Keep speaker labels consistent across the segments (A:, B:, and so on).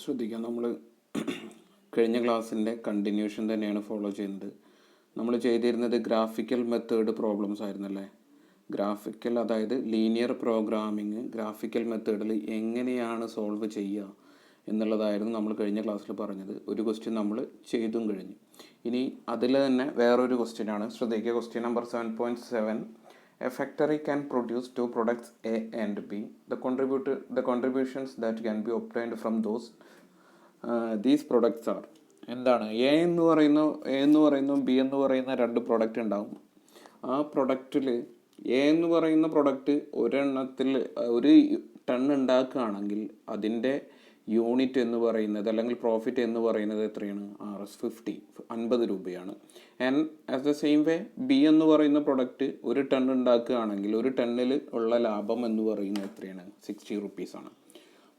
A: ശ്രദ്ധിക്കാം. നമ്മൾ കഴിഞ്ഞ ക്ലാസ്സിൻ്റെ കണ്ടിന്യൂഷൻ തന്നെയാണ് ഫോളോ ചെയ്യുന്നത്. നമ്മൾ ചെയ്തിരുന്നത് ഗ്രാഫിക്കൽ മെത്തേഡ് പ്രോബ്ലംസ് ആയിരുന്നല്ലേ. ഗ്രാഫിക്കൽ അതായത് ലീനിയർ പ്രോഗ്രാമിങ് ഗ്രാഫിക്കൽ മെത്തേഡിൽ എങ്ങനെയാണ് സോൾവ് ചെയ്യുക എന്നുള്ളതായിരുന്നു നമ്മൾ കഴിഞ്ഞ ക്ലാസ്സിൽ പറഞ്ഞത്. ഒരു ക്വസ്റ്റ്യൻ നമ്മൾ ചെയ്തും കഴിഞ്ഞു. ഇനി അതിൽ തന്നെ വേറൊരു ക്വസ്റ്റ്യനാണ്. ശ്രദ്ധിക്കുക, question number 7.7. A factory can produce two products A and B. The contributions that can be obtained from these products are. എന്താണ് എ എന്ന് പറയുന്നു ബി എന്ന് പറയുന്ന രണ്ട് പ്രൊഡക്റ്റ് ഉണ്ടാവും. ആ പ്രൊഡക്റ്റിൽ എ എന്ന് പറയുന്ന പ്രൊഡക്റ്റ് ഒരെണ്ണത്തിൽ ഒരു ടൺ ഉണ്ടാക്കുകയാണെങ്കിൽ അതിൻ്റെ യൂണിറ്റ് എന്ന് പറയുന്നത് അല്ലെങ്കിൽ പ്രോഫിറ്റ് എന്ന് പറയുന്നത് എത്രയാണ്? RS50 50 രൂപയാണ്. And as the same way B എന്ന് പറയുന്ന പ്രൊഡക്റ്റ് ഒരു ടൺ ഉണ്ടാക്കുകയാണെങ്കിൽ ഒരു ടണ്ണിൽ ഉള്ള ലാഭം എന്ന് പറയുന്നത് എത്രയാണ്? 60 റുപ്പീസാണ്.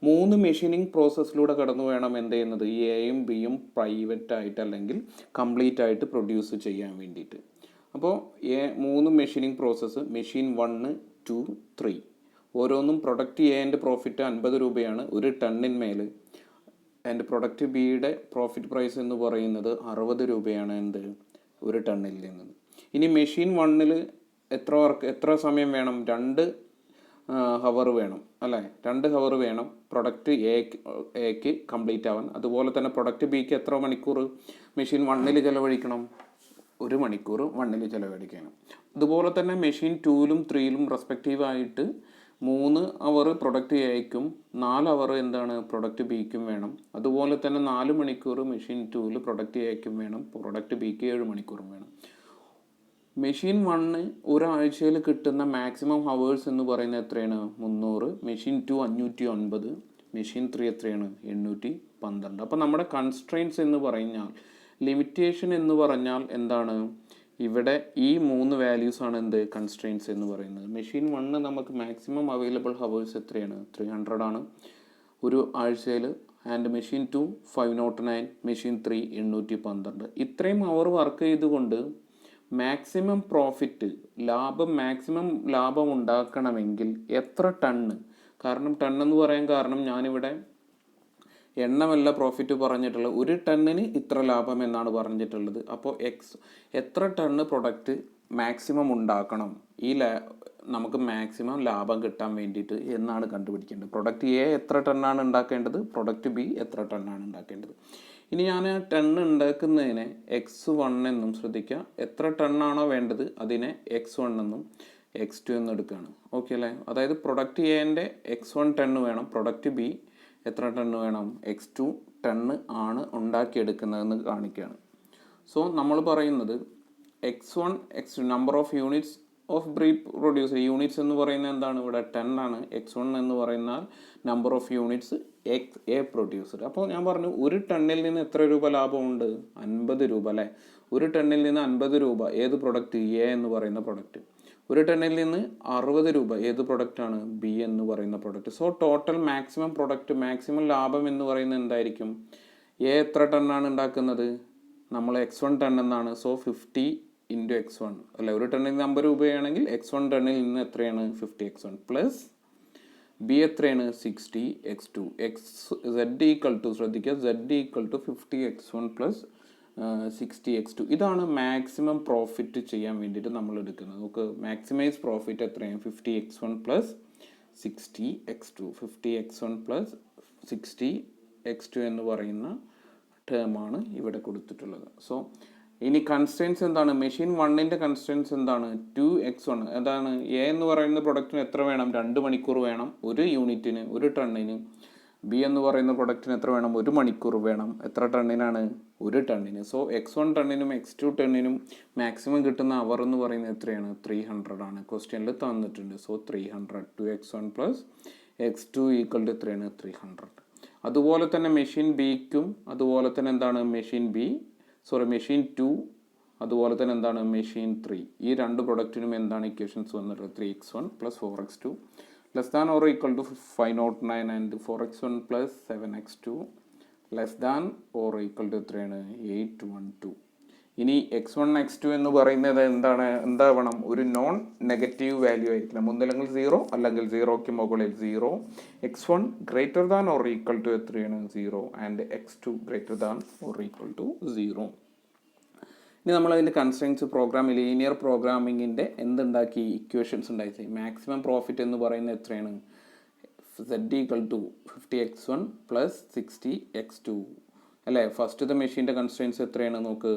A: 3 മെഷീനിങ് പ്രോസസ്സിലൂടെ കടന്നു വേണം എന്ത് ചെയ്യുന്നത്? ഈ എയും ബിയും പ്രൈവറ്റ് ആയിട്ട് അല്ലെങ്കിൽ കംപ്ലീറ്റ് ആയിട്ട് പ്രൊഡ്യൂസ് ചെയ്യാൻ വേണ്ടിയിട്ട്. അപ്പോൾ 3 മെഷീനിങ് പ്രോസസ്സ്, മെഷീൻ 1, 2, 3 ഓരോന്നും പ്രൊഡക്റ്റ് എൻ്റെ പ്രോഫിറ്റ് 50 രൂപയാണ് ഒരു ടണ്ണിന്മേൽ. ആൻഡ് പ്രൊഡക്റ്റ് ബിയുടെ പ്രോഫിറ്റ് പ്രൈസ് എന്ന് പറയുന്നത് 60 രൂപയാണ് എന്ത് ഒരു ടണ്ണിൽ നിന്ന്. ഇനി മെഷീൻ 1-ൽ എത്ര സമയം വേണം? 2 ഹവർ വേണം അല്ലേ? 2 ഹവർ വേണം പ്രൊഡക്റ്റ് എക്ക് കംപ്ലീറ്റ് ആവാൻ. അതുപോലെ തന്നെ പ്രൊഡക്റ്റ് ബിക്ക് എത്ര മണിക്കൂർ മെഷീൻ 1-ൽ ചിലവഴിക്കണം? 1 മണിക്കൂർ 1-ൽ ചിലവഴിക്കണം. അതുപോലെ തന്നെ മെഷീൻ 2-ലും 3-ലും റെസ്പെക്റ്റീവായിട്ട് 3 അവർ പ്രൊഡക്റ്റ് എക്കും 4 അവർ എന്താണ് പ്രൊഡക്റ്റ് ബിക്കും വേണം. അതുപോലെ തന്നെ 4 മണിക്കൂർ മെഷീൻ 2-ൽ പ്രൊഡക്റ്റ് എക്കും വേണം, പ്രൊഡക്റ്റ് ബിക്ക് 7 മണിക്കൂറും വേണം. മെഷീൻ 1 ഒരാഴ്ചയിൽ കിട്ടുന്ന മാക്സിമം ഹവേഴ്സ് എന്ന് പറയുന്നത് എത്രയാണ്? 300. മെഷീൻ 2 509. മെഷീൻ 3 എത്രയാണ്? 812. അപ്പോൾ നമ്മുടെ കൺസ്ട്രെയിൻസ് എന്ന് പറഞ്ഞാൽ, ലിമിറ്റേഷൻ എന്ന് പറഞ്ഞാൽ എന്താണ്? ഇവിടെ ഈ 3 വാല്യൂസാണ് എന്ത് കൺസ്ട്രെയിൻസ് എന്ന് പറയുന്നത്. മെഷീൻ 1 നമുക്ക് മാക്സിമം അവൈലബിൾ ഹവേഴ്സ് എത്രയാണ്? 300 ആണ് ഒരു ആഴ്ചയിൽ. And machine 2 509, machine 3 812. ഇത്രയും അവർ വർക്ക് ചെയ്തുകൊണ്ട് മാക്സിമം പ്രോഫിറ്റ് മാക്സിമം ലാഭം ഉണ്ടാക്കണമെങ്കിൽ എത്ര ടണ്ണ്? കാരണം ടണ്ണെന്ന് പറയാൻ കാരണം ഞാനിവിടെ എണ്ണമല്ല പ്രോഫിറ്റ് പറഞ്ഞിട്ടുള്ളത്, ഒരു ടണ്ണിന് ഇത്ര ലാഭം എന്നാണ് പറഞ്ഞിട്ടുള്ളത്. അപ്പോൾ എത്ര ടണ്ണ് പ്രൊഡക്റ്റ് മാക്സിമം ഉണ്ടാക്കണം നമുക്ക് മാക്സിമം ലാഭം കിട്ടാൻ വേണ്ടിയിട്ട് എന്നാണ് കണ്ടുപിടിക്കേണ്ടത്. പ്രൊഡക്റ്റ് എ എത്ര ടണ്ണാണ് ഉണ്ടാക്കേണ്ടത്, പ്രൊഡക്റ്റ് ബി എത്ര ടണ്ണാണ് ഉണ്ടാക്കേണ്ടത്. ഇനി ഞാൻ ടണ്ണ് ഉണ്ടാക്കുന്നതിനെ X1 എന്നും, ശ്രദ്ധിക്കുക എത്ര ടണ്ണാണോ വേണ്ടത് അതിനെ X1 എന്നും X2 എന്നും എടുക്കുകയാണ്. ഓക്കെ അല്ലേ? അതായത് പ്രൊഡക്റ്റ് എൻ്റെ X1 ടണ്ണ് വേണം, പ്രൊഡക്റ്റ് ബി എത്ര ടണ്ണ് വേണം? X2 ടണ്ണ് ആണ് ഉണ്ടാക്കിയെടുക്കുന്നതെന്ന് കാണിക്കുകയാണ്. സോ നമ്മൾ പറയുന്നത് X1 X2 number of units of ബ്രീ പ്രൊഡ്യൂസർ. യൂണിറ്റ്സ് എന്ന് പറയുന്നത് എന്താണ്? ഇവിടെ 10 ആണ്. X1 എന്ന് പറയുന്നാൽ number of units a producer. അപ്പോൾ ഞാൻ പറഞ്ഞു ഒരു ടണ്ണിൽ നിന്ന് എത്ര രൂപ ലാഭമുണ്ട്? 50 രൂപ അല്ലേ? ഒരു ടണ്ണിൽ നിന്ന് 50 രൂപ ഏത് പ്രൊഡക്റ്റ്? എ എന്ന് പറയുന്ന പ്രൊഡക്റ്റ്. ഒരു ടണ്ണിൽ നിന്ന് 60 രൂപ ഏത് പ്രൊഡക്റ്റാണ്? ബി എന്ന് പറയുന്ന product. So total maximum product, maximum ലാഭം എന്ന് പറയുന്നത് എന്തായിരിക്കും? എ എത്ര ടണ്ണാണ് ഉണ്ടാക്കുന്നത്? നമ്മൾ X1 ടൺ എന്നാണ്. സോ 50 × X1 അല്ല, ഒരു ടണ്ണിൽ നിന്ന് 50 രൂപയാണെങ്കിൽ X1 ടണ്ണിൽ നിന്ന് എത്രയാണ്? 50X1 പ്ലസ് ബി എത്രയാണ്? 60X2. ശ്രദ്ധിക്കുക Z 50X1 പ്ലസ് 60X2. ഇതാണ് മാക്സിമം പ്രോഫിറ്റ് ചെയ്യാൻ വേണ്ടിയിട്ട് നമ്മൾ എടുക്കുന്നത്. നമുക്ക് മാക്സിമൈസ് പ്രോഫിറ്റ് എത്രയാണ്? 50X1 plus 60X2. 50X1 plus 60X2 എന്ന് പറയുന്ന ടേമാണ് ഇവിടെ കൊടുത്തിട്ടുള്ളത്. സോ ഇനി കൺസ്ട്രെയിൻസ് എന്താണ്? മെഷീൻ 1-ൻ്റെ കൺസ്ട്രെയിൻസ് എന്താണ്? 2X1. എന്താണ്? എ എന്ന് പറയുന്ന പ്രൊഡക്റ്റിന് എത്ര വേണം? 2 മണിക്കൂർ വേണം ഒരു യൂണിറ്റിന്, ഒരു ടണ്ണിന്. ബി എന്ന് പറയുന്ന പ്രൊഡക്റ്റിന് എത്ര വേണം? 1 മണിക്കൂർ വേണം. എത്ര ടണ്ണിനാണ്? ഒരു ടണ്ണിന്. സോ X1 ടണ്ണിനും X2 ടണ്ണിനും മാക്സിമം കിട്ടുന്ന അവർ എന്ന് പറയുന്നത് എത്രയാണ്? 300 ആണ്. ക്വസ്റ്റ്യനിൽ തന്നിട്ടുണ്ട്. So 300 2X1 plus X2 equal to എത്രയാണ്? 300. അതുപോലെ തന്നെ മെഷീൻ ബിക്കും അതുപോലെ തന്നെ എന്താണ്? മെഷീൻ 2 അതുപോലെ തന്നെ എന്താണ്? മെഷീൻ 3. ഈ 2 പ്രൊഡക്റ്റിനും എന്താണ് ഇക്വേഷൻസ് വന്നിട്ടുള്ളത്? 3X1 plus 4X2 less than or equal to 509 and 4X1 plus 7X2 less than or equal to എത്രയാണ്? 812. ഇനി x1 x2 എന്ന് പറയുന്നത് എന്താവണം, ഒരു നോൺ നെഗറ്റീവ് വാല്യൂ ആയിരിക്കണം. ഒന്നില്ലെങ്കിൽ 0 അല്ലെങ്കിൽ 0ക്ക് മുകളിൽ 0. x1 greater than or equal to എത്രയാണ് 0 and x2 greater than or equal to 0. ഇനി നമ്മൾ അതിൻ്റെ കൺസ്ട്രെയിൻസ് ലീനിയർ പ്രോഗ്രാമിങ്ങിൻ്റെ എന്തുണ്ടാക്കി, ഇക്വേഷൻസ് ഉണ്ടാക്കി. മാക്സിമം പ്രോഫിറ്റ് എന്ന് പറയുന്നത് എത്രയാണ്, z equal to 50x1 plus 60x2 അല്ലേ. ഫസ്റ്റത്തെ മെഷീൻ്റെ കൺസ്ട്രെയിൻസ് എത്രയാണ് നോക്ക്,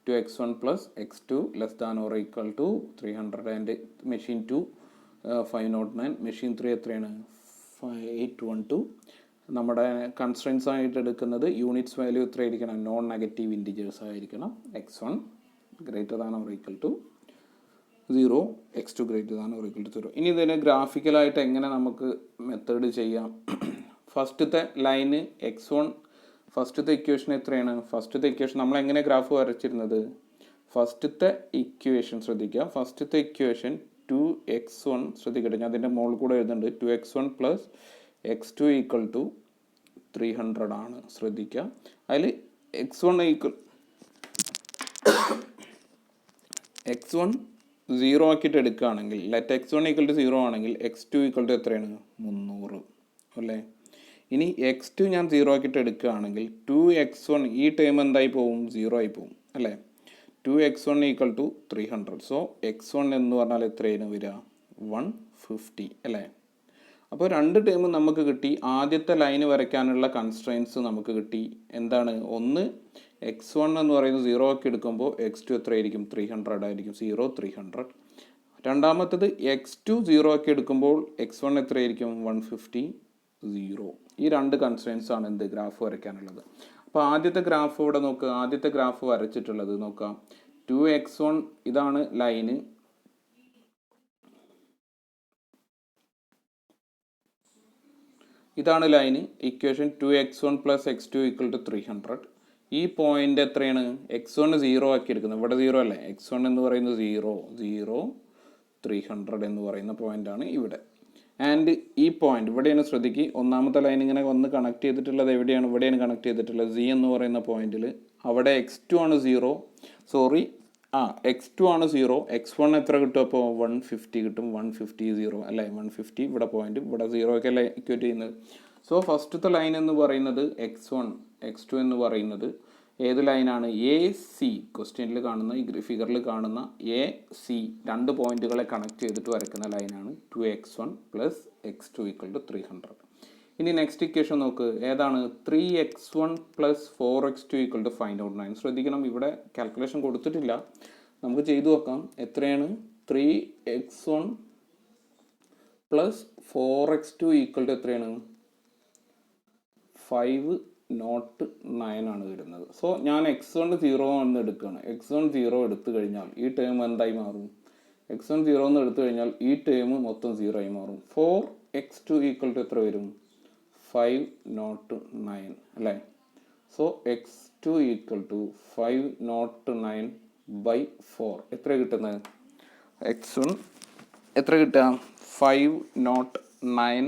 A: 2x1 plus x2 less than or equal to 300 and machine 2 509, machine 3 എത്രയാണ് 812. നമ്മുടെ കൺസ്ട്രെയിൻസ് ആയിട്ട് എടുക്കുന്നത് യൂണിറ്റ്സ് വാല്യൂ എത്ര ആയിരിക്കണം, നോൺ നെഗറ്റീവ് ഇൻറ്റിജേഴ്സ് ആയിരിക്കണം. x1 greater than or equal to 0, x2 greater than or equal to 0. ഇനി ഇതിനെ ഗ്രാഫിക്കലായിട്ട് എങ്ങനെ നമുക്ക് മെത്തേഡ് ചെയ്യാം. ഫസ്റ്റത്തെ ലൈന് x1, ഫസ്റ്റത്തെ ഇക്വേഷൻ എത്രയാണ്, ഫസ്റ്റത്തെ ഇക്വേഷൻ നമ്മൾ എങ്ങനെ ഗ്രാഫ് വരച്ചിരുന്നത്, ഫസ്റ്റത്തെ ഇക്വേഷൻ ശ്രദ്ധിക്കുക, ഫസ്റ്റത്തെ ഇക്വേഷൻ 2x1 ശ്രദ്ധിക്കട്ടെ, ഞാൻ അതിൻ്റെ മുകളിൽ കൂടെ എഴുതുന്നുണ്ട്, 2x1 plus x2 equal to 300 ആണ്. ശ്രദ്ധിക്കുക, അതിൽ x1 0 ആക്കിയിട്ട് എടുക്കുകയാണെങ്കിൽ, ലെറ്റ് x1 ഈക്വൽ ടു 0 ആണെങ്കിൽ x2 ഈക്വൽ ടു എത്രയാണ് 300 അല്ലേ. ഇനി x2 ഞാൻ 0 ആക്കിയിട്ട് എടുക്കുകയാണെങ്കിൽ 2x1 ഈ ടൈം എന്തായി പോവും, 0 ആയി പോവും അല്ലേ. 2x1 equal to 300. So x1 എന്ന് പറഞ്ഞാൽ എത്രയാണ് വരിക, 150 അല്ലേ. അപ്പോൾ രണ്ട് ടേം നമുക്ക് കിട്ടി. ആദ്യത്തെ ലൈന് വരയ്ക്കാനുള്ള കൺസ്ട്രെയിൻസ് നമുക്ക് കിട്ടി. എന്താണ്, ഒന്ന് x1 എന്ന് പറയുന്നത് 0 ആക്കി എടുക്കുമ്പോൾ x2 എത്രയായിരിക്കും, 300 ആയിരിക്കും, 0 300. രണ്ടാമത്തത് x2 0 ആക്കി എടുക്കുമ്പോൾ x1 എത്രയായിരിക്കും, 150 0. ഈ രണ്ട് കൺസ്ട്രെയിൻസ് ആണ് എന്ത് ഗ്രാഫ് വരയ്ക്കാനുള്ളത്. അപ്പോൾ ആദ്യത്തെ ഗ്രാഫ് ഇവിടെ നോക്കുക, ആദ്യത്തെ ഗ്രാഫ് വരച്ചിട്ടുള്ളത് നോക്കാം. 2x1 ഇതാണ് ലൈന്, ഇതാണ് line. Equation 2x1 plus x2 equal to 300. ഈ പോയിന്റ് എത്രയാണ്, x1 0 ആക്കി എടുക്കുന്നത്, ഇവിടെ 0 അല്ലേ, x1 എന്ന് പറയുന്നത് 0 0 300 എന്ന് പറയുന്ന പോയിന്റാണ് ഇവിടെ. ആൻഡ് ഈ പോയിന്റ് ഇവിടെയാണ് ശ്രദ്ധിക്കുക, ഒന്നാമത്തെ ലൈൻ ഇങ്ങനെ വന്ന് കണക്ട് ചെയ്തിട്ടുള്ളത് എവിടെയാണ്, ഇവിടെയാണ് കണക്ട് ചെയ്തിട്ടുള്ളത്, Z എന്ന് പറയുന്ന പോയിന്റിൽ. അവിടെ x2 ആണ് 0, സോറി x2 ആണ് 0, x1 എത്ര കിട്ടും, അപ്പോൾ 150 കിട്ടും, 150 0 അല്ലേ, 150 ഇവിടെ പോയിന്റ്, ഇവിടെ 0 ഒക്കെ അല്ലേ ഇക്വേറ്റ് ചെയ്യുന്നത്. സോ ഫസ്റ്റത്തെ ലൈൻ എന്ന് പറയുന്നത് x1 x2 എന്ന് പറയുന്നത് ഏത് ലൈനാണ്, AC, ക്വസ്റ്റ്യനിൽ കാണുന്ന ഈ ഫിഗറിൽ കാണുന്ന AC രണ്ട് പോയിന്റുകളെ കണക്ട് ചെയ്തിട്ട് വരയ്ക്കുന്ന ലൈനാണ് 2x1 plus x2 equal to 300. ഇനി നെക്സ്റ്റ് ഇക്വേഷൻ നോക്ക്, ഏതാണ്, 3x1 plus 4x2 equal to 509. ശ്രദ്ധിക്കണം, ഇവിടെ കാൽക്കുലേഷൻ കൊടുത്തിട്ടില്ല, നമുക്ക് ചെയ്തു നോക്കാം. എത്രയാണ്, 3x1 plus 4x2 equal to എത്രയാണ്, 509 ആണ് വരുന്നത്. സോ ഞാൻ x1 0 എന്ന് എടുക്കുകയാണ്. x1 0 എടുത്തു കഴിഞ്ഞാൽ ഈ ടേം എന്തായി മാറും, x1 0 എന്ന് എടുത്തു കഴിഞ്ഞാൽ ഈ ടേം മൊത്തം 0 ആയി മാറും. 4x2 ഈക്വൽ ടു എത്ര വരും, 509 അല്ലേ. So x2 equal to 509 by 4 എത്ര കിട്ടുന്നത്, x1 എത്ര കിട്ടുക, 509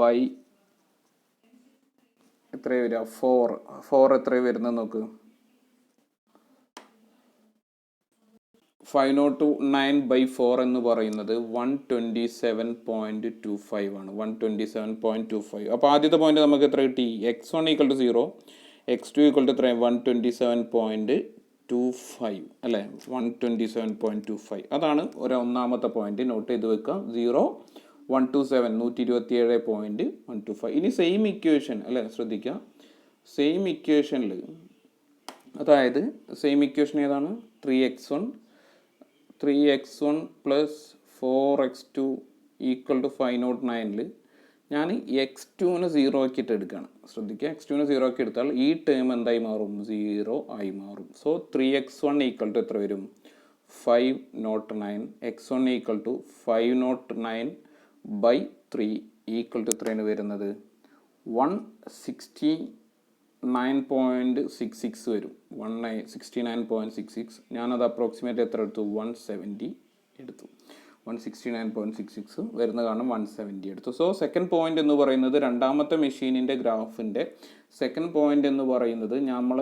A: ബൈ എത്ര വരിക, 4 എത്ര വരുന്നത് നോക്ക്, 509 ബൈ 4 എന്ന് പറയുന്നത് 127.25 ആണ്, 127.25. അപ്പോൾ ആദ്യത്തെ പോയിന്റ് നമുക്ക് എത്ര കിട്ടി, x1 equal to 0, x2 equal to എത്ര, 127.25 അല്ലേ, 127.25. അതാണ് ഒന്നാമത്തെ പോയിന്റ്, നോട്ട് ചെയ്ത് വെക്കുക, 127.125. ഇനി സെയിം ഇക്വേഷൻ അല്ലേ, ശ്രദ്ധിക്കുക, സെയിം ഇക്വേഷനിൽ, അതായത് സെയിം ഇക്വേഷൻ ഏതാണ്, 3x1 plus 4x2 equal to 509ൽ ഞാൻ x2ന് 0 ആക്കിയിട്ട് എടുക്കുകയാണ്. ശ്രദ്ധിക്കുക, x2ന് 0 ആക്കി എടുത്താൽ ഈ ടേം എന്തായി മാറും, 0 ആയി മാറും. സോ 3x1 ഈക്വൽ ടു എത്ര വരും, 509, x1 equal to 509 by 3 equal to എത്രയാണ് വരുന്നത്, 169.66 വരും, 169.66. ഞാനത് അപ്രോക്സിമേറ്റ് എത്ര എടുത്തു, 170 എടുത്തു. 169.66 വരുന്ന കാരണം 170 എടുത്തു. സോ സെക്കൻഡ് പോയിന്റ് എന്ന് പറയുന്നത് രണ്ടാമത്തെ മെഷീനിൻ്റെ ഗ്രാഫിൻ്റെ സെക്കൻഡ് പോയിന്റ് എന്ന് പറയുന്നത് നമ്മൾ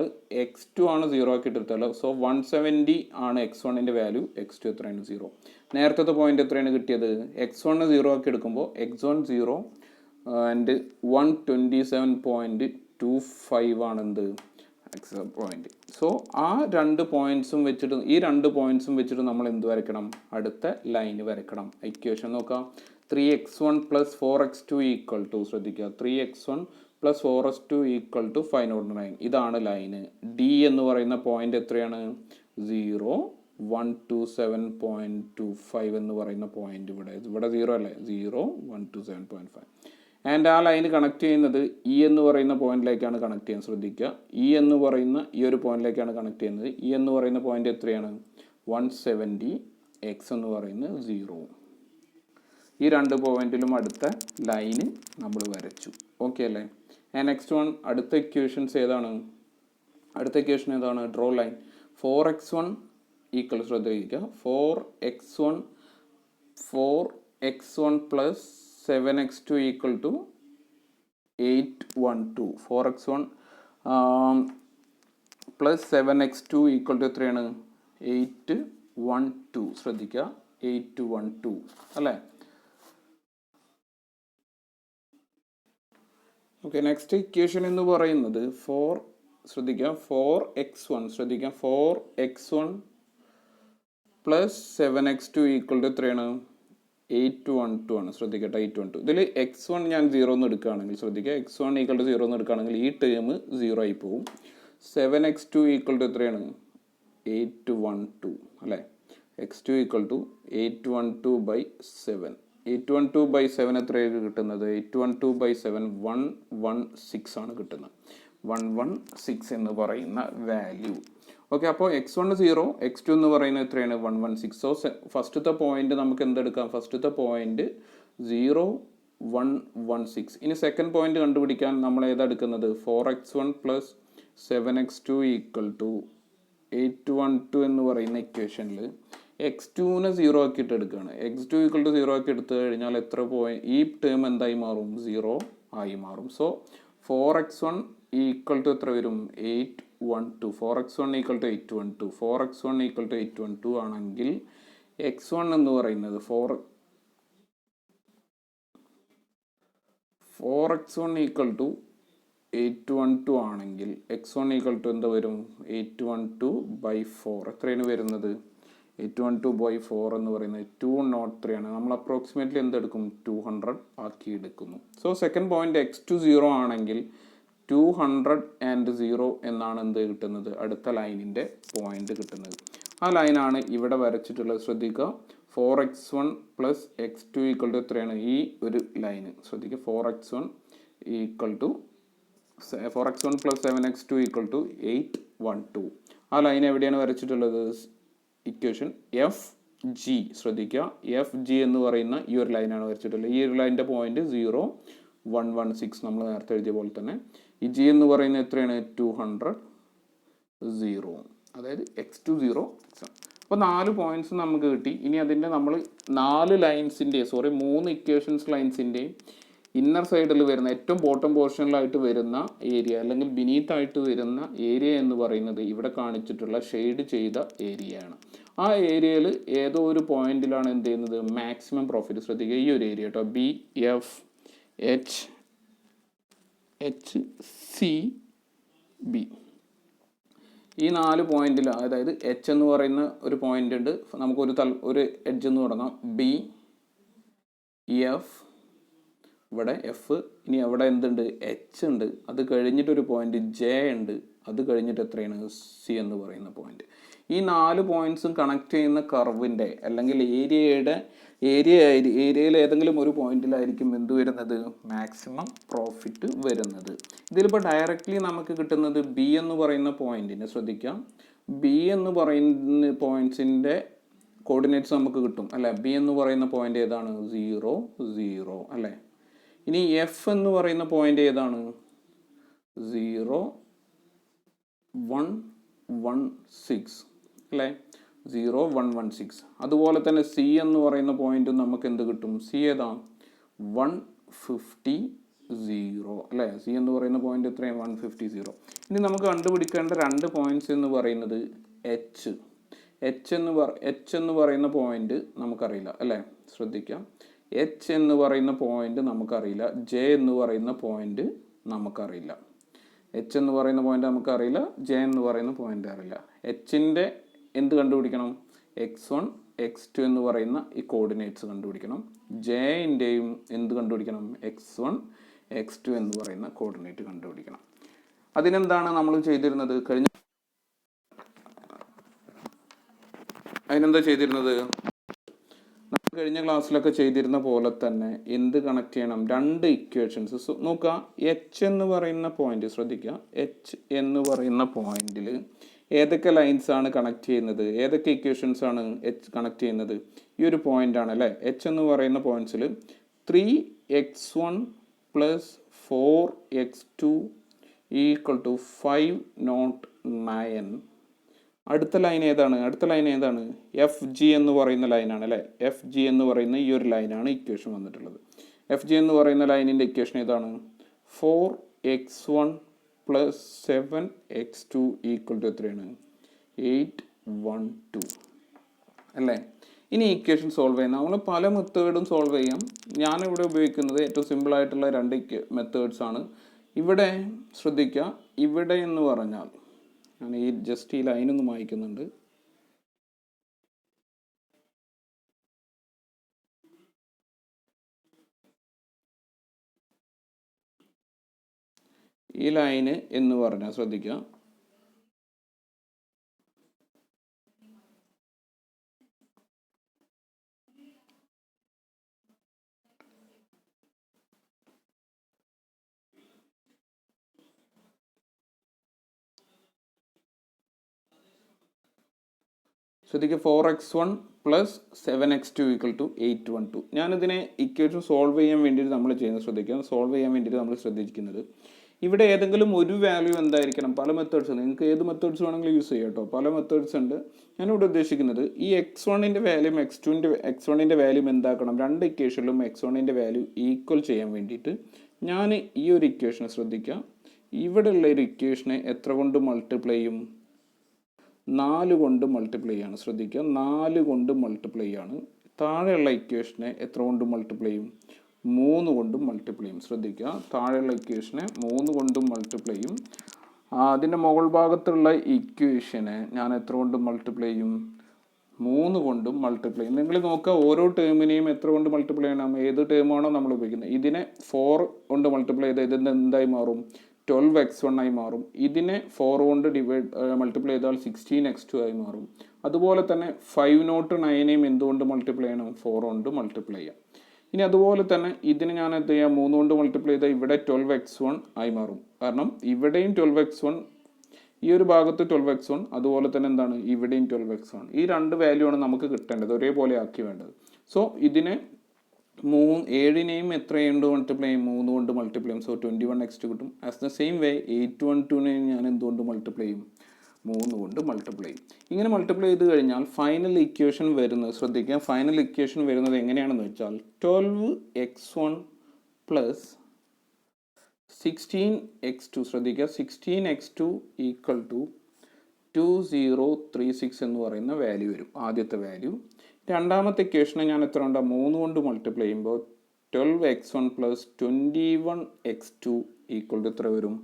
A: x2 ആണ് 0 ആക്കി എടുത്തല്ലോ. സോ 170 ആണ് x1ൻ്റെ വാല്യൂ, x2 എത്രയാണ് 0. നേരത്തെ പോയിന്റ് എത്രയാണ് കിട്ടിയത്? x1 0 ആക്കി എടുക്കുമ്പോൾ x1 0 ആൻഡ് 127.25 ആണ് എന്ത് എക്സാം പോയിന്റ്. സോ ആ രണ്ട് പോയിന്റ്സും വെച്ചിട്ട് നമ്മൾ എന്ത് വരയ്ക്കണം? അടുത്ത ലൈന് വരയ്ക്കണം. ഇക്വേഷൻ നോക്കാം. 3x1 + 4x2 = ശ്രദ്ധിക്കുക, 3x1 + 4x2 = 509. ഇതാണ് ലൈന്. ഡി എന്ന് പറയുന്ന പോയിന്റ് എത്രയാണ്? 0 127.25 എന്ന് പറയുന്ന പോയിന്റ്. ഇവിടെ 0 അല്ലേ? 0 127.5. ആൻഡ് ആ ലൈന് കണക്ട് ചെയ്യുന്നത് ഇ എന്ന് പറയുന്ന പോയിന്റിലേക്കാണ് കണക്ട് ചെയ്യാൻ ശ്രദ്ധിക്കുക. ഇ എന്ന് പറയുന്ന ഈ ഒരു പോയിന്റിലേക്കാണ് കണക്ട് ചെയ്യുന്നത്. ഇ എന്ന് പറയുന്ന പോയിന്റ് എത്രയാണ്? 170. എക്സ് എന്ന് പറയുന്നത് 0. ഈ രണ്ട് പോയിന്റിലും അടുത്ത ലൈന് നമ്മൾ വരച്ചു. ഓക്കെ അല്ലേ? ആൻഡ് നെക്സ്റ്റ് വൺ, അടുത്ത ഇക്വേഷൻസ് ഏതാണ്? അടുത്ത ഇക്വേഷൻ ഏതാണ്? Draw line. 4x1 = ശ്രദ്ധിക്കുക, 4x1 + 7x2 = 812. 4x1 + 7x2 = എത്രയാണ്? 812. ശ്രദ്ധിക്കുക, 812 അല്ലേ? ഓക്കെ, നെക്സ്റ്റ് ഇക്വേഷൻ എന്ന് പറയുന്നത് 4x1 + 7x2 = എത്രയാണ്? 812 ആണ്. ശ്രദ്ധിക്കട്ടെ, 812. ഇതിൽ x1 ഞാൻ 0 എന്ന് എടുക്കുകയാണെങ്കിൽ ശ്രദ്ധിക്കുക, x1 = 0 എന്ന് എടുക്കുകയാണെങ്കിൽ ഈ ടേം 0 ആയി പോകും. 7x2 = എത്രയാണ്? 812 അല്ലേ? x2 = 812/7. 812/7 എത്രയാണ് കിട്ടുന്നത്? 812/7 116 ആണ് കിട്ടുന്നത്. 116 എന്ന് പറയുന്ന വാല്യൂ. ഓക്കെ, അപ്പോൾ x1 0, x2 എന്ന് പറയുന്നത് എത്രയാണ്? 116. സോ ഫസ്റ്റത്തെ പോയിന്റ് നമുക്ക് എന്തെടുക്കാം? ഫസ്റ്റത്തെ പോയിന്റ് 0 116. ഇനി സെക്കൻഡ് പോയിന്റ് കണ്ടുപിടിക്കാൻ നമ്മൾ ഏതെടുക്കുന്നത്? 4x1 + 7x2 = 812 എന്ന് പറയുന്ന ഇക്വേഷനിൽ x2നെ 0 ആക്കിയിട്ട് എടുക്കുകയാണ്. x2 = 0 ആക്കി എടുത്തു കഴിഞ്ഞാൽ എത്ര പോയിന്റ്? ഈ ടേം എന്തായി മാറും? 0 ആയി മാറും. സോ 4x1 = എത്ര വരും? 812. 4x1 = 812. 4x1 = 812 ആണെങ്കിൽ x1 എന്ന് പറയുന്നത് 4x1 = 812 ആണെങ്കിൽ x1 = എന്താ വരും? 812/4. എത്രയാണ് വരുന്നത്? 812/4 എന്ന് പറയുന്നത് 203 ആണ്. നമ്മൾ അപ്രോക്സിമേറ്റ്ലി എന്തെടുക്കും? 200 ആക്കി എടുക്കുന്നു. സോ സെക്കൻഡ് പോയിന്റ് x2 0 ആണെങ്കിൽ 200 എന്നാണ് എന്ത് കിട്ടുന്നത്? അടുത്ത ലൈനിൻ്റെ പോയിന്റ് കിട്ടുന്നത്. ആ ലൈനാണ് ഇവിടെ വരച്ചിട്ടുള്ളത്. ശ്രദ്ധിക്കുക, 4x1 + x2 = എത്രയാണ്? ഈ ഒരു ലൈന് ശ്രദ്ധിക്കുക, 4x1 + 7x2 = 812. ആ ലൈൻ എവിടെയാണ് വരച്ചിട്ടുള്ളത്? Equation FG. ശ്രദ്ധിക്കുക, FG എന്ന് പറയുന്ന ഈ ഒരു ലൈനാണ് വരച്ചിട്ടുള്ളത്. ഈ ഒരു ലൈനിൻ്റെ പോയിന്റ് 0 116 നമ്മൾ നേരത്തെ എഴുതിയ പോലെ തന്നെ. ഈ G എന്ന് പറയുന്നത് എത്രയാണ്? 200 അതായത് x2 0. അപ്പോൾ 4 പോയിന്റ്സ് നമുക്ക് കിട്ടി. ഇനി അതിൻ്റെ നമ്മൾ 3 ഇക്വേഷൻസ് ലൈൻസിൻ്റെയും ഇന്നർ സൈഡിൽ വരുന്ന ഏറ്റവും ബോട്ടം പോർഷനിലായിട്ട് വരുന്ന ഏരിയ അല്ലെങ്കിൽ ബിനീത്തായിട്ട് വരുന്ന ഏരിയ എന്ന് പറയുന്നത് ഇവിടെ കാണിച്ചിട്ടുള്ള ഷെയ്ഡ് ചെയ്ത ഏരിയയാണ്. ആ ഏരിയയിൽ ഏതോ ഒരു പോയിന്റിലാണ് എന്ത് ചെയ്യുന്നത്? Maximum profit. ശ്രദ്ധിക്കുക, ഈ ഒരു ഏരിയ കേട്ടോ, BFHCB. ഈ 4 പോയിന്റിൽ, അതായത് എച്ച് എന്ന് പറയുന്ന ഒരു പോയിന്റ് ഉണ്ട്, നമുക്കൊരു എഡ്ജ് എന്ന് തുടങ്ങാം. BF, ഇവിടെ എഫ്, ഇനി അവിടെ എന്തുണ്ട്? എച്ച് ഉണ്ട്. അത് കഴിഞ്ഞിട്ടൊരു പോയിന്റ് ജെ ഉണ്ട്. അത് കഴിഞ്ഞിട്ട് എത്രയാണ്? സി എന്ന് പറയുന്ന പോയിന്റ്. ഈ 4 പോയിന്റ്സും കണക്ട് ചെയ്യുന്ന കർവിൻ്റെ അല്ലെങ്കിൽ ഏരിയയിൽ ഏതെങ്കിലും ഒരു പോയിന്റിലായിരിക്കും എന്ത് വരുന്നത്? മാക്സിമം പ്രോഫിറ്റ് വരുന്നത്. ഇതിലിപ്പോൾ ഡയറക്റ്റ്ലി നമുക്ക് കിട്ടുന്നത് ബി എന്ന് പറയുന്ന പോയിന്റിന്. ശ്രദ്ധിക്കാം, ബി എന്ന് പറയുന്ന പോയിന്റ്സിൻ്റെ കോർഡിനേറ്റ്സ് നമുക്ക് കിട്ടും അല്ലേ? ബി എന്ന് പറയുന്ന പോയിന്റ് ഏതാണ്? 0 0 അല്ലേ? ഇനി എഫ് എന്ന് പറയുന്ന പോയിന്റ് ഏതാണ്? 0 1 1 6 അല്ലേ? 0,116. അതുപോലെ തന്നെ സി എന്ന് പറയുന്ന പോയിന്റ് നമുക്ക് എന്ത് കിട്ടും? സി ഏതാ? 150 അല്ലേ? സി എന്ന് പറയുന്ന പോയിന്റ് എത്രയാണ്? 150. ഇനി നമുക്ക് കണ്ടുപിടിക്കേണ്ട രണ്ട് പോയിന്റ്സ് എന്ന് പറയുന്നത് എച്ച് എന്ന് പറയുന്ന പോയിന്റ് നമുക്കറിയില്ല അല്ലേ? ശ്രദ്ധിക്കാം, എച്ച് എന്ന് പറയുന്ന പോയിന്റ് നമുക്കറിയില്ല, ജെ എന്ന് പറയുന്ന പോയിന്റ് നമുക്കറിയില്ല. എച്ച് എന്ന് പറയുന്ന പോയിന്റ് നമുക്കറിയില്ല, ജെ എന്ന് പറയുന്ന പോയിന്റ് അറിയില്ല. എച്ചിൻ്റെ എന്ത് കണ്ടുപിടിക്കണം? x1 x2 എന്ന് പറയുന്ന ഈ കോർഡിനേറ്റ്സ് കണ്ടുപിടിക്കണം. ജെയിൻ്റെയും എന്ത് കണ്ടുപിടിക്കണം? x1 x2 എന്ന് പറയുന്ന കോർഡിനേറ്റ് കണ്ടുപിടിക്കണം. അതിനെന്താണ് നമ്മൾ ചെയ്തിരുന്നത്? അതിനെന്താ ചെയ്തിരുന്നത്? കഴിഞ്ഞ ക്ലാസ്സിലൊക്കെ ചെയ്തിരുന്ന പോലെ തന്നെ എന്ത് കണക്ട് ചെയ്യണം? രണ്ട് ഇക്വേഷൻസ് നോക്കുക. എച്ച് എന്ന് പറയുന്ന പോയിന്റ് ശ്രദ്ധിക്കുക. എച്ച് എന്ന് പറയുന്ന പോയിന്റിൽ ഏതൊക്കെ ലൈൻസ് ആണ് കണക്ട് ചെയ്യുന്നത്? ഏതൊക്കെ ഇക്വേഷൻസ് ആണ് എച്ച് കണക്ട് ചെയ്യുന്നത്? ഈ ഒരു പോയിന്റ് ആണ് അല്ലേ? എച്ച് എന്ന് പറയുന്ന പോയിന്റ്സിൽ 3x1 + 4x2 = 509. അടുത്ത ലൈൻ ഏതാണ്? എഫ് ജി എന്ന് പറയുന്ന ലൈനാണ് അല്ലേ? എഫ് ജി എന്ന് പറയുന്ന ഈ ഒരു ലൈനാണ് ഇക്വേഷൻ വന്നിട്ടുള്ളത്. എഫ് ജി എന്ന് പറയുന്ന ലൈനിൻ്റെ ഇക്വേഷൻ ഏതാണ്? 4x1 + 7x2 = എത്രയാണ്? 812 അല്ലേ? ഇനി ഇക്വേഷൻ സോൾവ് ചെയ്യാം. നമ്മൾ പല മെത്തേഡും സോൾവ് ചെയ്യാം. ഞാനിവിടെ ഉപയോഗിക്കുന്നത് ഏറ്റവും സിമ്പിളായിട്ടുള്ള രണ്ട് മെത്തേഡ്സ് ആണ്. ഇവിടെ ശ്രദ്ധിക്കുക, ഇവിടെ എന്ന് പറഞ്ഞാൽ ഞാൻ ജസ്റ്റ് ഈ ലൈനൊന്ന് വായിക്കുന്നുണ്ട്. ഈ ലൈന് എന്ന് പറഞ്ഞാൽ ശ്രദ്ധിക്കുക, ശ്രദ്ധിക്കുക, 4x1 + 7x2 = 812. ഞാനിതിനെ ഇക്വേഷൻ സോൾവ് ചെയ്യാൻ വേണ്ടിയിട്ട് നമ്മൾ ചെയ്യുന്നത് ശ്രദ്ധിക്കുക. സോൾവ് ചെയ്യാൻ വേണ്ടിയിട്ട് നമ്മൾ ശ്രദ്ധിക്കുന്നത് ഇവിടെ ഏതെങ്കിലും ഒരു വാല്യൂ എന്തായിരിക്കണം? പല മെത്തേഡ്സ് ഉണ്ട്, നിങ്ങൾക്ക് ഏത് മെത്തേഡ്സ് വേണമെങ്കിലും യൂസ് ചെയ്യാം കേട്ടോ. പല മെത്തേഡ്സ് ഉണ്ട്. ഞാനിവിടെ ഉദ്ദേശിക്കുന്നത് ഈ x1ൻ്റെ വാല്യൂം x1ൻ്റെ വാല്യൂം എന്താക്കണം? രണ്ട് ഇക്വേഷനിലും x1ൻ്റെ വാല്യൂ ഈക്വൽ ചെയ്യാൻ വേണ്ടിയിട്ട് ഞാൻ ഈ ഒരു ഇക്വേഷനെ ശ്രദ്ധിക്കുക, ഇവിടെയുള്ള ഒരു ഇക്വേഷനെ എത്ര കൊണ്ട് മൾട്ടിപ്ലൈ ചെയ്യും? 4 കൊണ്ട് മൾട്ടിപ്ലൈ ആണ്. ശ്രദ്ധിക്കുക, 4 കൊണ്ട് മൾട്ടിപ്ലൈ ആണ്. താഴെയുള്ള ഇക്വേഷനെ എത്ര കൊണ്ട് മൾട്ടിപ്ലൈ ചെയ്യും? 3 കൊണ്ട് മൾട്ടിപ്ലൈ ചെയ്യും. ശ്രദ്ധിക്കുക, താഴെയുള്ള ഇക്വേഷനെ 3 കൊണ്ട് മൾട്ടിപ്ലൈ ചെയ്യും. അതിൻ്റെ മുകൾ ഭാഗത്തുള്ള ഇക്വേഷനെ ഞാൻ എത്ര കൊണ്ട് മൾട്ടിപ്ലൈ ചെയ്യും? 3 കൊണ്ട് മൾട്ടിപ്ലൈ ചെയ്യും. നിങ്ങൾ നോക്കുക, ഓരോ ടേമിനെയും എത്ര കൊണ്ട് മൾട്ടിപ്ലൈ ചെയ്യണം? ഏത് ടേമാണോ നമ്മൾ ഉപയോഗിക്കുന്നത്. ഇതിനെ 4 കൊണ്ട് മൾട്ടിപ്ലൈ ചെയ്താൽ ഇതിൻ്റെ എന്തായി മാറും? 12x1 ആയി മാറും. ഇതിനെ 4 കൊണ്ട് മൾട്ടിപ്ലൈ ചെയ്താൽ 16x2 ആയി മാറും. അതുപോലെ തന്നെ 509നെയും എന്തുകൊണ്ട് മൾട്ടിപ്ലൈ ചെയ്യണം? 4 കൊണ്ട് മൾട്ടിപ്ലൈ ചെയ്യാം. ഇനി അതുപോലെ തന്നെ ഇതിന് ഞാൻ എന്ത് ചെയ്യാം? 3 കൊണ്ട് മൾട്ടിപ്ലൈ ചെയ്താൽ ഇവിടെ 12x1 ആയി മാറും. കാരണം ഇവിടെയും 12x1, ഈ ഒരു ഭാഗത്ത് 12x1, അതുപോലെ തന്നെ എന്താണ് ഇവിടെയും 12x1. ഈ രണ്ട് വാല്യൂ ആണ് നമുക്ക് കിട്ടേണ്ടത്, ഒരേപോലെ ആക്കി വേണ്ടത്. സോ ഇതിനെ 7നെയും എത്ര കൊണ്ട് മൾട്ടിപ്ലൈ ചെയ്യും? 3 കൊണ്ട് മൾട്ടിപ്ലൈ ചെയ്യും. സോ 21x2 കിട്ടും. ആസ് ദ സെയിം വേ 812നെയും ഞാൻ എന്തുകൊണ്ട് മൾട്ടിപ്ലൈ ചെയ്യും? 3 കൊണ്ട് മൾട്ടിപ്ലൈ ചെയ്യും. ഇങ്ങനെ മൾട്ടിപ്ലൈ ചെയ്ത് കഴിഞ്ഞാൽ ഫൈനൽ ഇക്വേഷൻ വരുന്നത് ശ്രദ്ധിക്കുക, ഫൈനൽ ഇക്വേഷൻ വരുന്നത് എങ്ങനെയാണെന്ന് വെച്ചാൽ 12x1 + 16x2. ശ്രദ്ധിക്കുക, 16x2 = 2036 എന്ന് പറയുന്ന വാല്യൂ വരും, ആദ്യത്തെ വാല്യൂ. രണ്ടാമത്തെ ഇക്വേഷനെ ഞാൻ എത്ര ഉണ്ട്? 3 കൊണ്ട് മൾട്ടിപ്ലൈ ചെയ്യുമ്പോൾ 12x1 + 21x2 = എത്ര വരും?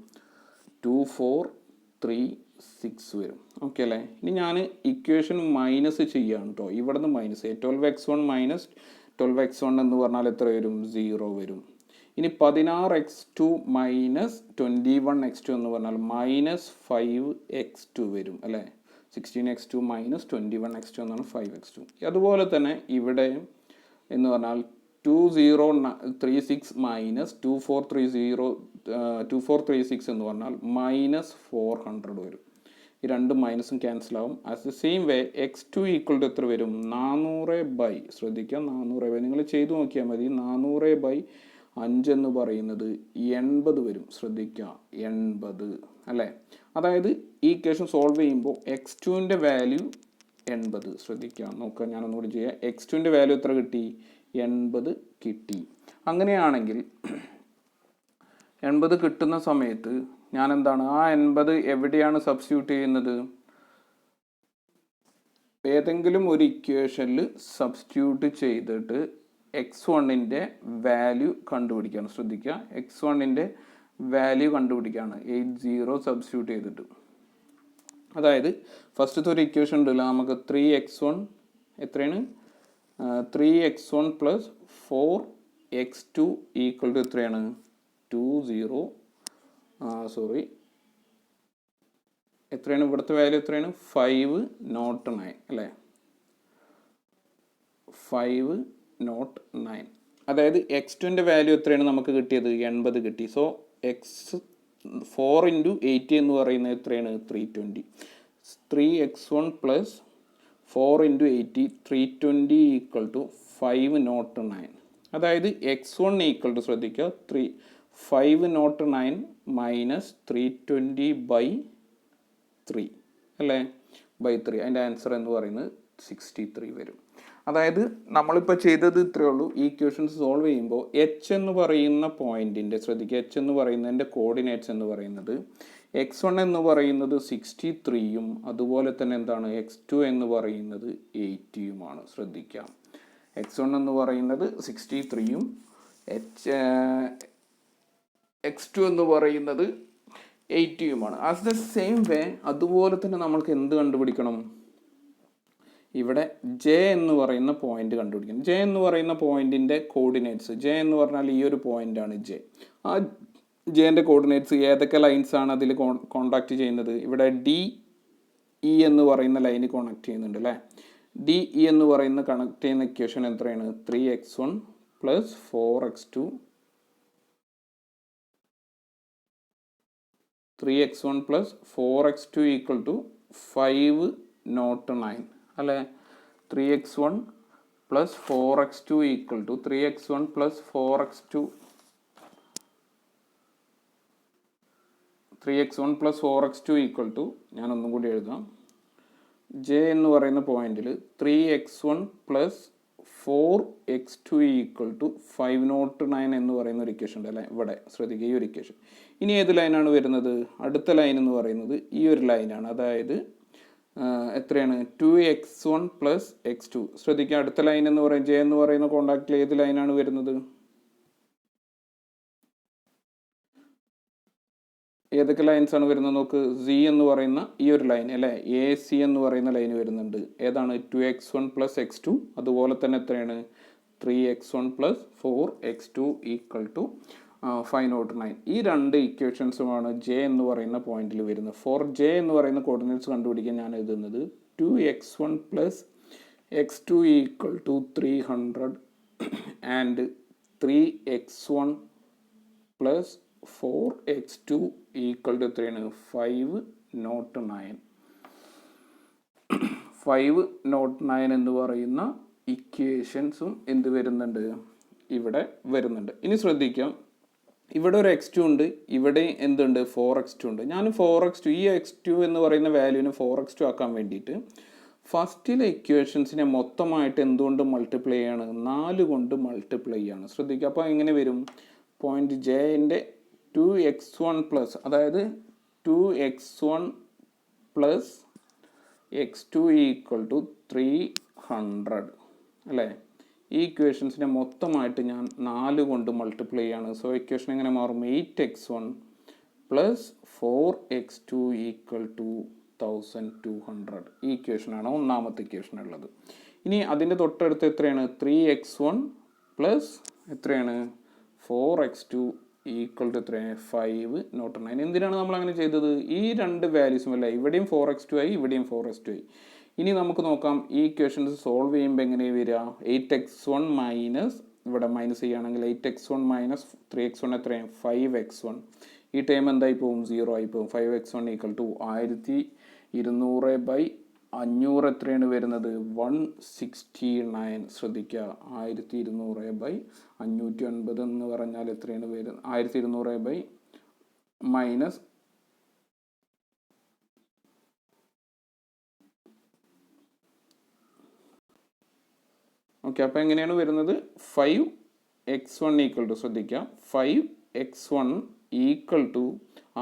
A: 2436 വരും. ഓക്കെ അല്ലേ? ഇനി ഞാൻ ഇക്വേഷൻ മൈനസ് ചെയ്യുകയാണ് കേട്ടോ. ഇവിടെ നിന്ന് മൈനസ് 12x1 - 12x1 എന്ന് പറഞ്ഞാൽ എത്ര വരും? 0 വരും. ഇനി 16x2 - 21x2 എന്ന് പറഞ്ഞാൽ -5x2 വരും അല്ലേ? 16x2 - 21x2 എന്നാണ് 5x2. അതുപോലെ തന്നെ ഇവിടെ എന്ന് പറഞ്ഞാൽ 2036 - 2436 എന്ന് പറഞ്ഞാൽ -400 വരും. ഈ രണ്ട് മൈനസും ക്യാൻസൽ ആവും. As the same way x2 = എത്ര വരും? 400 ശ്രദ്ധിക്കുക, 400 നിങ്ങൾ ചെയ്തു നോക്കിയാൽ മതി. 400/5 എന്ന് പറയുന്നത് 80 വരും. ശ്രദ്ധിക്കുക, 80 അല്ലേ? അതായത് ഈ ഇക്വേഷൻ സോൾവ് ചെയ്യുമ്പോൾ x2ൻ്റെ വാല്യൂ 80. ശ്രദ്ധിക്കാം, നോക്കുക, ഞാനൊന്നുകൂടി ചെയ്യാം. x2ൻ്റെ വാല്യൂ എത്ര കിട്ടി? 80 കിട്ടി. അങ്ങനെയാണെങ്കിൽ 80 കിട്ടുന്ന സമയത്ത് ഞാൻ എന്താണ് ആ 80 എവിടെയാണ് സബ്സ്റ്റിറ്റ്യൂട്ട് ചെയ്യുന്നത്? ഏതെങ്കിലും ഒരു ഇക്വേഷനിൽ സബ്സ്റ്റിറ്റ്യൂട്ട് ചെയ്തിട്ട് x1ൻ്റെ വാല്യൂ കണ്ടുപിടിക്കുകയാണ്. ശ്രദ്ധിക്കുക, x1ൻ്റെ വാല്യൂ കണ്ടുപിടിക്കുകയാണ് 80 സബ്സ്റ്റിറ്റ്യൂട്ട് ചെയ്തിട്ട്. അതായത് ഫസ്റ്റത്തെ ഒരു ഇക്വേഷൻ ഉണ്ടല്ലോ, നമുക്ക് 3x1 എത്രയാണ്? 3x1 plus 4x2 equal to എത്രയാണ്? 20 എത്രയാണ് ഇവിടുത്തെ വാല്യൂ? എത്രയാണ്? 509 അല്ലേ? 509. അതായത് x2ൻ്റെ വാല്യൂ എത്രയാണ് നമുക്ക് കിട്ടിയത്? 80 കിട്ടി. സോ 4 × 80 എന്ന് പറയുന്നത് എത്രയാണ്? 320. 3x1 plus 4 × 80 320 equal to 509. അതായത് x1 ഈക്വൽ ടു, ശ്രദ്ധിക്കുക, 509 മൈനസ് 320/3 അല്ലേ? ബൈ 3. അതിൻ്റെ ആൻസർ എന്ന് പറയുന്നത് 63 വരും. അതായത് നമ്മളിപ്പോൾ ചെയ്തത് ഇത്രയേ ഉള്ളൂ. ഈ ഇക്വേഷൻസ് സോൾവ് ചെയ്യുമ്പോൾ എച്ച് എന്ന് പറയുന്ന പോയിന്റിൻ്റെ, ശ്രദ്ധിക്കുക, എച്ച് എന്ന് പറയുന്നതിൻ്റെ കോർഡിനേറ്റ്സ് എന്ന് പറയുന്നത് x1 എന്ന് പറയുന്നത് 63യും അതുപോലെ തന്നെ എന്താണ് x2 എന്ന് പറയുന്നത് 80യുമാണ്. ശ്രദ്ധിക്കാം, x1 എന്ന് പറയുന്നത് 63യും x2 എന്ന് പറയുന്നത് 80യുമാണ്. ആസ് ദ സെയിം വേ അതുപോലെ തന്നെ നമ്മൾക്ക് എന്ത് കണ്ടുപിടിക്കണം? ഇവിടെ ജെ എന്ന് പറയുന്ന പോയിന്റ് കണ്ടുപിടിക്കണം. ജെ എന്ന് പറയുന്ന പോയിന്റിൻ്റെ കോർഡിനേറ്റ്സ്, ജെ എന്ന് പറഞ്ഞാൽ ഈ ഒരു പോയിന്റാണ് ജെ. ആ ജെൻ്റെ കോർഡിനേറ്റ്സ് ഏതൊക്കെ ലൈൻസ് ആണ് അതിൽ കോണ്ടാക്ട് ചെയ്യുന്നത്? ഇവിടെ ഡി ഇ എന്ന് പറയുന്ന ലൈന് കോണക്ട് ചെയ്യുന്നുണ്ട് അല്ലേ? ഡി ഇ എന്ന് പറയുന്ന കണക്ട് ചെയ്യുന്ന ഇക്വേഷൻ എത്രയാണ്? 3x1 plus 4x2 3x1 plus 4x2 equal to 509 അല്ലേ? 3x1 plus 4x2 equal to 3x1 plus 4x2 3x1 plus 4x2 equal to, ഞാനൊന്നും കൂടി എഴുതാം, ജെ എന്ന് പറയുന്ന പോയിന്റിൽ 3x1 plus 4x2 equal to 509 എന്ന് പറയുന്ന ഒരു ഇക്വേഷൻ ഉണ്ട് അല്ലേ? ഇവിടെ ശ്രദ്ധിക്കുക, ഈ ഒരു ഇക്വേഷൻ. ഇനി ഏത് ലൈനാണ് വരുന്നത്? അടുത്ത ലൈൻ എന്ന് പറയുന്നത് ഈ ഒരു ലൈനാണ്. അതായത് എത്രയാണ്? 2x1 plus x2. ശ്രദ്ധിക്കുക, അടുത്ത ലൈൻ എന്ന് പറയുന്നത് ജെ എന്ന് പറയുന്ന കോണ്ടാക്റ്റിൽ ഏത് ലൈനാണ് വരുന്നത്? ഏതൊക്കെ ലൈൻസ് ആണ് വരുന്നത് നോക്ക്. സി എന്ന് പറയുന്ന ഈ ഒരു ലൈൻ അല്ലേ? എ സി എന്ന് പറയുന്ന ലൈൻ വരുന്നുണ്ട്. ഏതാണ്? 2x1 plus x2. അതുപോലെ തന്നെ എത്രയാണ്? 3x1 plus 4x2 equal to 509. ഈ രണ്ട് ഇക്വേഷൻസുമാണ് ജെ എന്ന് പറയുന്ന പോയിന്റിൽ വരുന്നത്. ഫോർ ജെ എന്ന് പറയുന്ന കോർഡിനേറ്റ്സ് കണ്ടുപിടിക്കാൻ ഞാൻ എഴുതുന്നത് 2x1 plus x2 equal to 300 and 3x1 plus 4x2 equal to എത്രയാണ്? 509. 509 എന്ന് പറയുന്ന ഇക്വേഷൻസും എന്ത് വരുന്നുണ്ട്? ഇവിടെ വരുന്നുണ്ട്. ഇനി ശ്രദ്ധിക്കാം, ഇവിടെ ഒരു x2 ഉണ്ട്, ഇവിടെ എന്തുണ്ട്? 4x2 ഉണ്ട്. ഞാൻ 4x2, ഈ x2 എന്ന് പറയുന്ന വാല്യൂവിന് 4x2 ആക്കാൻ വേണ്ടിയിട്ട് ഫസ്റ്റിലെ ഇക്വേഷൻസിനെ മൊത്തമായിട്ട് എന്തുകൊണ്ട് മൾട്ടിപ്ലൈ ചെയ്യാണ്? 4 കൊണ്ട് മൾട്ടിപ്ലൈ ചെയ്യാണ്. ശ്രദ്ധിക്കുക, അപ്പോൾ എങ്ങനെ വരും? പോയിന്റ് ജെൻ്റെ 2x1 പ്ലസ്, അതായത് 2x1 plus x2 equal to 300 അല്ലേ? ഈ ഇക്വേഷൻസിനെ മൊത്തമായിട്ട് ഞാൻ 4 കൊണ്ട് മൾട്ടിപ്ലൈ ചെയ്യാണ്. സോ ഇക്വേഷൻ എങ്ങനെ മാറും? 8x1 plus 4x2 equal to 1200. ഈ ഇക്വേഷനാണ് ഒന്നാമത്തെ ഇക്വേഷൻ ഉള്ളത്. ഇനി അതിൻ്റെ തൊട്ടടുത്ത് എത്രയാണ്? 3x1 പ്ലസ് എത്രയാണ്? 4x2 ഈക്വൽ ടു എത്രയാണ്? 509. എന്തിനാണ് നമ്മൾ അങ്ങനെ ചെയ്തത്? ഈ രണ്ട് വാല്യൂസും അല്ല, ഇവിടെയും 4x2 ആയി, ഇവിടെയും 4x2 ആയി. ഇനി നമുക്ക് നോക്കാം, ഈ ഇക്വേഷൻസ് സോൾവ് ചെയ്യുമ്പോൾ എങ്ങനെയാണ് വരിക? 8x1 മൈനസ്, ഇവിടെ മൈനസ് ചെയ്യുകയാണെങ്കിൽ 8x1 മൈനസ് 3x1 എത്രയാണ്? 5x1. ഈ ടൈം എന്തായി പോകും? 0 ആയി പോകും. 5x1 ഈക്വൽ ടു 1200/500 എത്രയാണ് വരുന്നത്? 169. ശ്രദ്ധിക്കുക, 1200/509 എന്ന് പറഞ്ഞാൽ എത്രയാണ് വരുന്നത്? 1200 മൈനസ് ഓക്കെ, അപ്പോൾ എങ്ങനെയാണ് വരുന്നത്? 5x1 ഈക്വൽ ടു, ശ്രദ്ധിക്കുക, 5x1 ഈക്വൽ ടു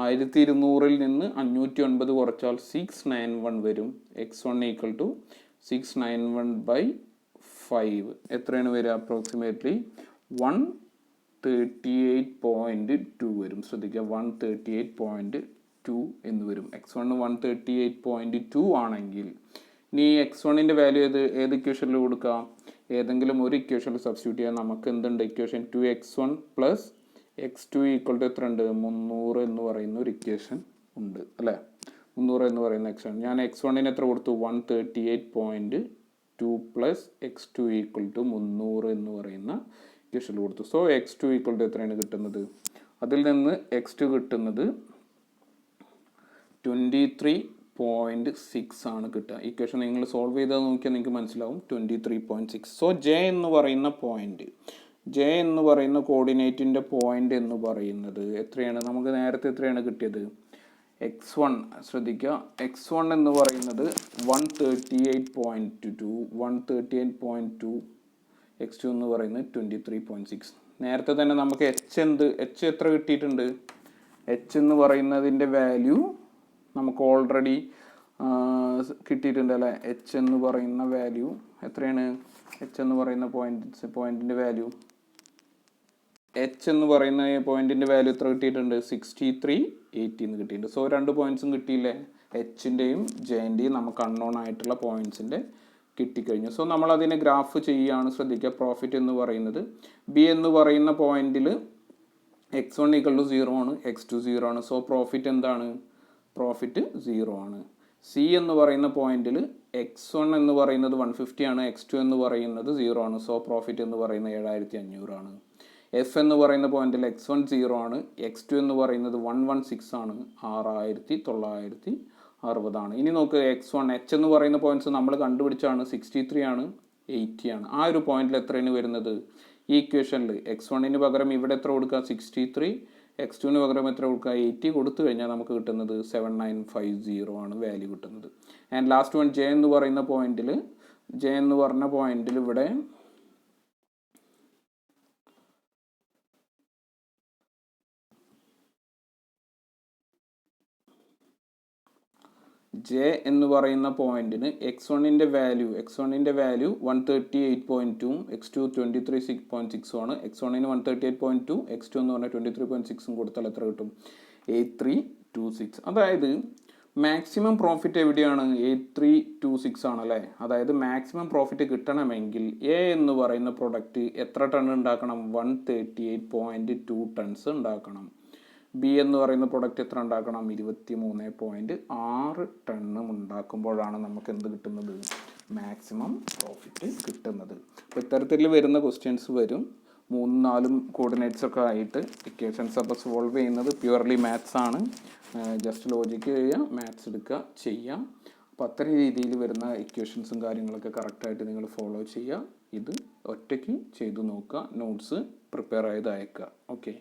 A: 1200 നിന്ന് 509 കുറച്ചാൽ 691 വരും. x1 ഈക്വൽ ടു 691/5 എത്രയാണ് വരിക? അപ്രോക്സിമേറ്റ്ലി 138.2 വരും. ശ്രദ്ധിക്കുക, 138.2 എന്ന് വരും. x1 138.2 ആണെങ്കിൽ ഇനി x1ൻ്റെ വാല്യൂ ഏത് ഇക്വേഷനിൽ കൊടുക്കാം? ഏതെങ്കിലും ഒരു ഇക്വേഷനിൽ സബ്സ്റ്റിറ്റ്യൂട്ട് ചെയ്യാൻ നമുക്ക് എന്തുണ്ട്? Equation 2x1 plus x2 equal to എത്ര ഉണ്ട്? 300 എന്ന് പറയുന്ന ഒരു ഇക്വേഷൻ ഉണ്ട് അല്ലേ? 300 എന്ന് പറയുന്ന x1. ഞാൻ x1ന് എത്ര കൊടുത്തു? 138.2 പ്ലസ് x2 ഈക്വൽ ടു 300 എന്ന് പറയുന്ന ഇക്വേഷനിൽ കൊടുത്തു. സോ x2 ഈക്വൽ ടു എത്രയാണ് കിട്ടുന്നത്? അതിൽ നിന്ന് x2 കിട്ടുന്നത് 23.6 ആണ് കിട്ടുക. ഇക്വേഷൻ നിങ്ങൾ സോൾവ് ചെയ്താൽ നോക്കിയാൽ നിങ്ങൾക്ക് മനസ്സിലാവും, 23.6. സോ ജെ എന്ന് പറയുന്ന പോയിന്റ്, ജെ എന്ന് പറയുന്ന കോർഡിനേറ്റിൻ്റെ പോയിന്റ് എന്ന് പറയുന്നത് എത്രയാണ്? നമുക്ക് നേരത്തെ എത്രയാണ് കിട്ടിയത്? x1, ശ്രദ്ധിക്കുക, x1 എന്ന് പറയുന്നത് 138.2, 138.2, x2 എന്ന് പറയുന്നത് 23.6. നേരത്തെ തന്നെ നമുക്ക് എച്ച് എത്ര കിട്ടിയിട്ടുണ്ട്? എച്ച് എന്ന് പറയുന്നതിൻ്റെ വാല്യൂ നമുക്ക് ഓൾറെഡി കിട്ടിയിട്ടുണ്ട് അല്ലേ? എച്ച് എന്ന് പറയുന്ന വാല്യൂ എത്രയാണ്? എച്ച് എന്ന് പറയുന്ന പോയിന്റിൻ്റെ വാല്യൂ, എച്ച് എന്ന് പറയുന്ന പോയിന്റിൻ്റെ വാല്യൂ എത്ര കിട്ടിയിട്ടുണ്ട്? 63.80 എന്ന് കിട്ടിയിട്ടുണ്ട്. സോ 2 പോയിന്റ്സും കിട്ടിയില്ലേ? എച്ചിൻ്റെയും ജെൻ്റെയും നമുക്ക് അൺനോൺ ആയിട്ടുള്ള പോയിന്റ്സിൻ്റെ കിട്ടിക്കഴിഞ്ഞു. സോ നമ്മൾ അതിനെ ഗ്രാഫ് ചെയ്യുകയാണ്. ശ്രദ്ധിക്കുക, പ്രോഫിറ്റ് എന്ന് പറയുന്നത് ബി എന്ന് പറയുന്ന പോയിന്റിൽ x1 ഈക്വൽ ടു 0 ആണ്, x2 0 ആണ്. സോ പ്രോഫിറ്റ് എന്താണ്? പ്രോഫിറ്റ് 0 ആണ്. സി എന്ന് പറയുന്ന പോയിന്റിൽ x1 എന്ന് പറയുന്നത് 150 ആണ്, x2 എന്ന് പറയുന്നത് 0 ആണ്. സോ പ്രോഫിറ്റ് എന്ന് പറയുന്നത് 7500 ആണ്. എഫ് എന്ന് പറയുന്ന പോയിന്റിൽ x1 0 ആണ്, x2 എന്ന് പറയുന്നത് 116 ആണ്, 6960 ആണ്. ഇനി നോക്ക്, x1 എച്ച് എന്ന് പറയുന്ന പോയിന്റ്സ് നമ്മൾ കണ്ടുപിടിച്ചാണ്, 63 ആണ്, 80 ആണ്. ആ ഒരു പോയിന്റിൽ എത്രയാണ് വരുന്നത്? ഈ ഇക്വേഷനിൽ x1ന് പകരം ഇവിടെ എത്ര കൊടുക്കുക? 63, x2ന് പകരം എത്ര കൊടുക്കുക? 80 കൊടുത്തു കഴിഞ്ഞാൽ നമുക്ക് കിട്ടുന്നത് 7950 ആണ് വാല്യൂ കിട്ടുന്നത്. ആൻഡ് ലാസ്റ്റ് വൺ ജെ എന്ന് പറയുന്ന പോയിന്റിൽ, ജെ എന്ന് പറഞ്ഞ പോയിന്റിൽ ഇവിടെ ജെ എന്ന് പറയുന്ന പോയിന്റിന് x1ൻ്റെ വാല്യൂ 138.2, x2 23.6 ആണ്. x1ന് 138.2, x2 എന്ന് പറഞ്ഞാൽ 23.6 കൊടുത്താൽ എത്ര കിട്ടും? 8326. അതായത് മാക്സിമം പ്രോഫിറ്റ് എവിടെയാണ്? 8326 ആണല്ലേ? അതായത് മാക്സിമം പ്രോഫിറ്റ് കിട്ടണമെങ്കിൽ എ എന്ന് പറയുന്ന പ്രൊഡക്റ്റ് എത്ര ടൺ ഉണ്ടാക്കണം? 138.2 ടൺസ് ഉണ്ടാക്കണം. ബി എന്ന് പറയുന്ന പ്രൊഡക്റ്റ് എത്ര ഉണ്ടാക്കണം? 23.6 ടണ്ണും ഉണ്ടാക്കുമ്പോഴാണ് നമുക്ക് എന്ത് കിട്ടുന്നത്? മാക്സിമം പ്രോഫിറ്റ് കിട്ടുന്നത്. അപ്പോൾ ഇത്തരത്തിൽ വരുന്ന ക്വസ്റ്റ്യൻസ് വരും. 3-4 കോർഡിനേറ്റ്സ് ഒക്കെ ആയിട്ട് ഇക്വേഷൻസ് അപ്പോൾ സോൾവ് ചെയ്യുന്നത് പ്യുവർലി മാത്സ് ആണ്. ജസ്റ്റ് ലോജിക്ക് ചെയ്യുക, മാത്സ് എടുക്കുക, ചെയ്യാം. അപ്പോൾ അത്തരം രീതിയിൽ വരുന്ന ഇക്വേഷൻസും കാര്യങ്ങളൊക്കെ കറക്റ്റായിട്ട് നിങ്ങൾ ഫോളോ ചെയ്യുക. ഇത് ഒറ്റയ്ക്ക് ചെയ്തു നോക്കുക, നോട്ട്സ് പ്രിപ്പയർ ചെയ്ത് അയക്കുക. ഓക്കെ.